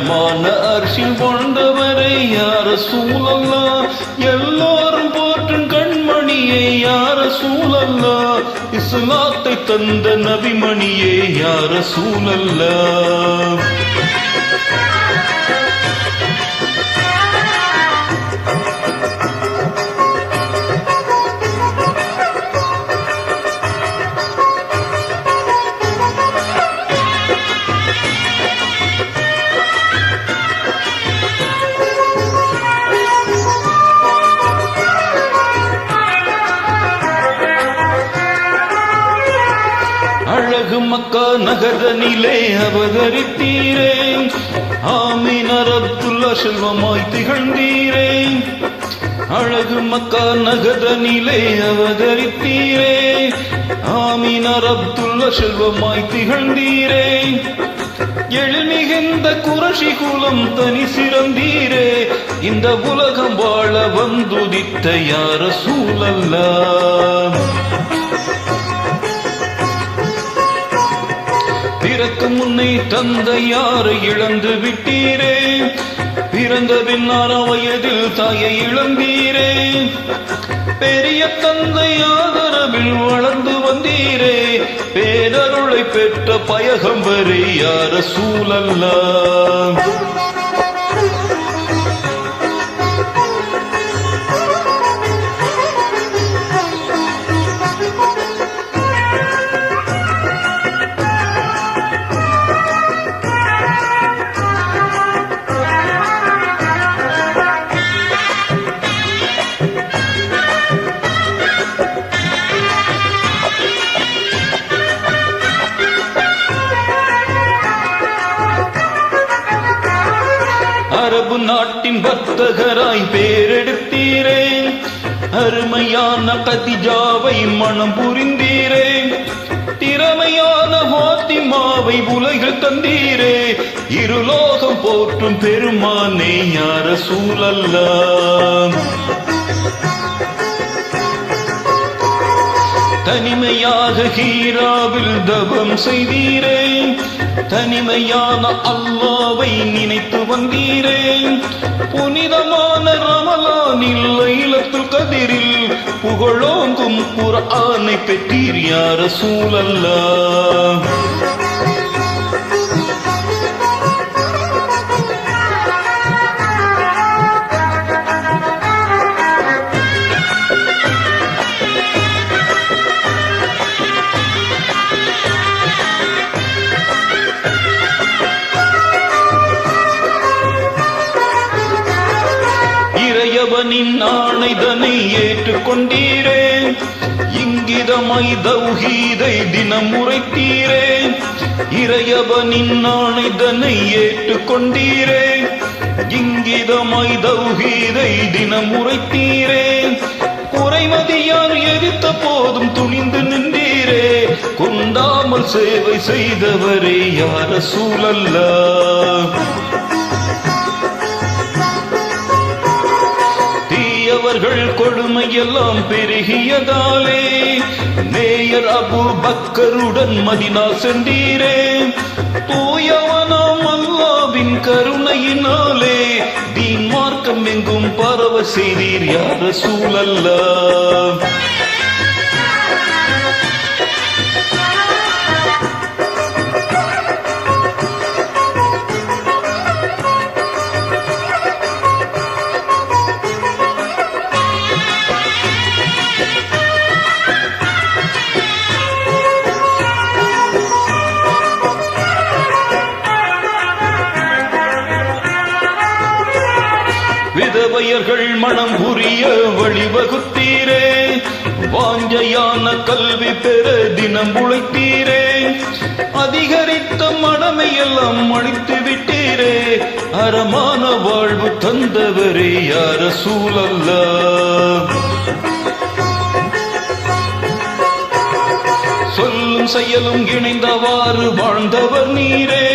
அழமான அர்ஷில் வாழ்ந்தவரை யார சூழல்லா, எல்லோரும் போற்றும் கண்மணியே யார சூழல்லா, இஸ்லாத்தை தந்த நபிமணியே யார சூழல்லா. அழகு மக்கா நகரனிலே அவதரித்தீரே, ஆமீனர் அப்துல்லா செல்வமாய் திகழ்ந்தீரே. அழகு மக்கா நகரனிலே அவதரித்தீரே, ஆமீனர் அப்துல்லா செல்வமாய் திகழ்ந்தீரே. எழில்மிகுந்த குரஷி குலம் தனி சிறந்தீரே, இந்த உலகம் வாழ வந்துதித்த யார சூழல்லா. பிறக்கு முன்னை தந்தை யாரை இழந்து விட்டீரே, பிறந்த பின்னார வயதில் தாயை இழந்தீரே. பெரிய தந்தை ஆதரவில் வளர்ந்து வந்தீரே, பேரருளை பெற்ற பயகம்பரே யார சூழல்லா. அரபு நாட்டின் வர்த்தகராய் பேரெடுத்தீரே, அருமையான கதிஜாவை மனம் புரிந்தீரே. திறமையான ஃபாத்திமாவை உலகில் தந்தீரே, இருலோகம் போற்றும் பெருமானே யார சூழல்லா. தனிமையாக ஹீராவில் தவம் செய்தீரே, தனிமையான அல்லாவை நினைத்து வந்தீரே. புனிதமான ரமலானில் லைலத்துல் கதிரில் புகழோங்கும் குர்ஆனை பெற்றீர் யார சூழல்லா. இறையவனின் ஆணைதனை ஏற்றுக்கொண்டீரே, இங்கிதமாய் தௌஹீதை தினம் உரைத்தீரே. இறையவனின் ஆணைதனை ஏற்றுக்கொண்டீரே, இங்கிதமாய் தௌஹீதை தினம் உரைத்தீரே. குறைமதியார் எரித்த போதும் துணிந்து நின்றீரே, குந்தாமல் சேவை செய்தவரே யார சூழல்லா. அவர்கள் கொடுமையெல்லாம் பெருகியதாலே நேயர் அபு பக்கருடன் மதினா சென்றீரே. தூயவனாம் அல்லாவின் கருணையினாலே தீன் மார்க்கம் எங்கும் பரவ செய்தீர் யார சூழல்லா. விதவையர்கள் மனம் புரிய வழிவகுத்தீரே, வாஞ்சையான கல்வி பெற தினம் உழைத்தீரே. அதிகரித்த மனமையெல்லாம் அழித்து விட்டீரே, அறமான வாழ்வு தந்தவரே யார சூழல்லா. சொல்லும் செயலும் இணைந்தவாறு வாழ்ந்தவர் நீரே,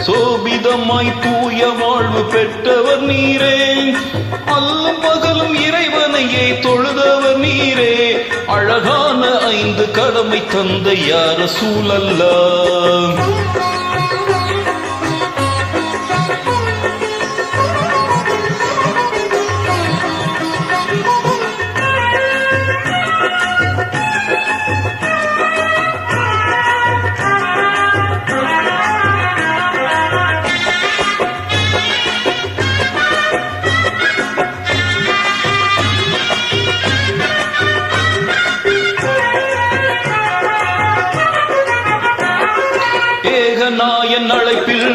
சோபிதமாய் தூய வாழ்வு பெற்றவர் நீரே. அல்லும் பகலும் இறைவனையே தொழுதவர் நீரே, அழகான 5 கடமை தந்த யார சூழல்லா.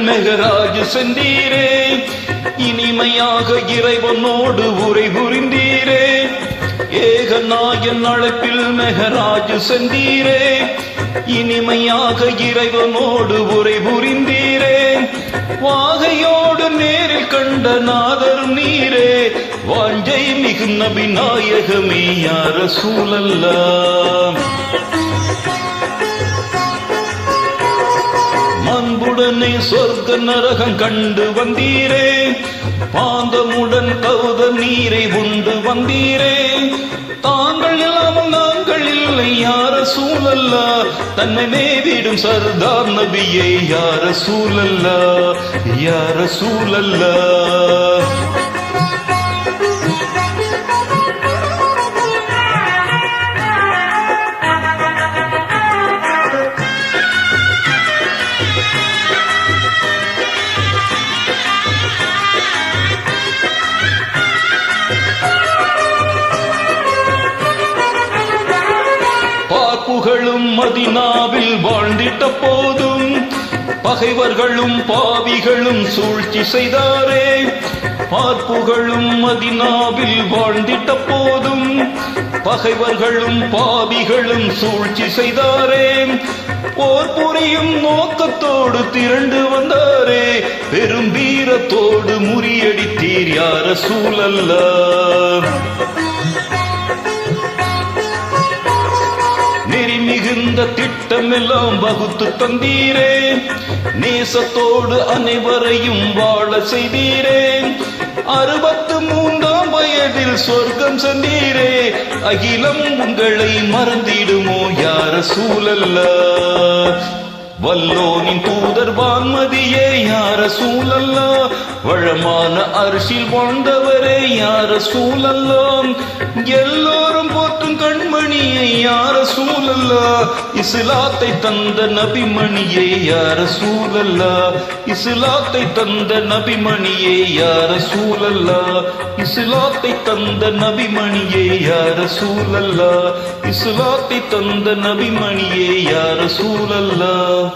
மெகராஜ் சென்றீரே இனிமையாக இறைவனோடு உரை புரிந்தீரே ஏகநாயன் அழைப்பில் மெகராஜ் சென்றீரே இனிமையாக இறைவனோடு உரை புரிந்தீரே வாகையோடு நேரில் கண்ட நாதரும் நீரே வாஞ்சை மிகு நபி நாயகமே யா ரசூலல்லாஹ் அன்புடனே சொர்க்க நரகம் கண்டு வந்தீரே பாந்தமுடன் கௌத நீரை உண்டு வந்தீரே தாங்கள் இல்லாமல் நாங்கள் இல்லை யா ரசூலல்லாஹ் தன்னை மேவிடும் சர்தார் நபியே யா ரசூலல்லாஹ் யா ரசூலல்லாஹ் புகழும் மதினாவில் வாழ்ந்திட்ட போதும் பகைவர்களும் பாவிகளும் சூழ்ச்சி செய்தாரே பார்ப்புகழும் மதினாவில் வாழ்ந்திட்ட போதும் பகைவர்களும் பாவிகளும் சூழ்ச்சி செய்தாரே போர் புரியும் நோக்கத்தோடு திரண்டு வந்தாரே பெரும் வீரத்தோடு முறியடித்தீர் யா ரசூலல்லாஹ் மிகுந்த திட்டமெல்லாம் வகுத்து தந்தீரே நேசத்தோடு அனைவரையும் வாழ செய்தீரே 63ஆம் வயதில் சொர்க்கம் சென்றீரே அகிலம் உங்களை மறந்திடுமோ யா ரசூலல்லாஹ் வல்லோனின் தூதர் வான்மதியே யா ரசூலல்லாஹ் வளமான அரிசில் வாழ்ந்தவரே யா ரசூலல்லாஹ் எல்லோரும் போற்றும் கண்மணியை யா ரசூலல்லாஹ் இஸ்லாத்தை தந்த நபிமணியே யா ரசூலல்லாஹ் இஸ்லாத்தை தந்த நபிமணியே யா ரசூலல்லாஹ் இஸ்லாத்தை தந்த நபிமணியே யா ரசூலல்லாஹ் இஸ்லாத்தை தந்த நபிமணியே யா ரசூலல்லாஹ்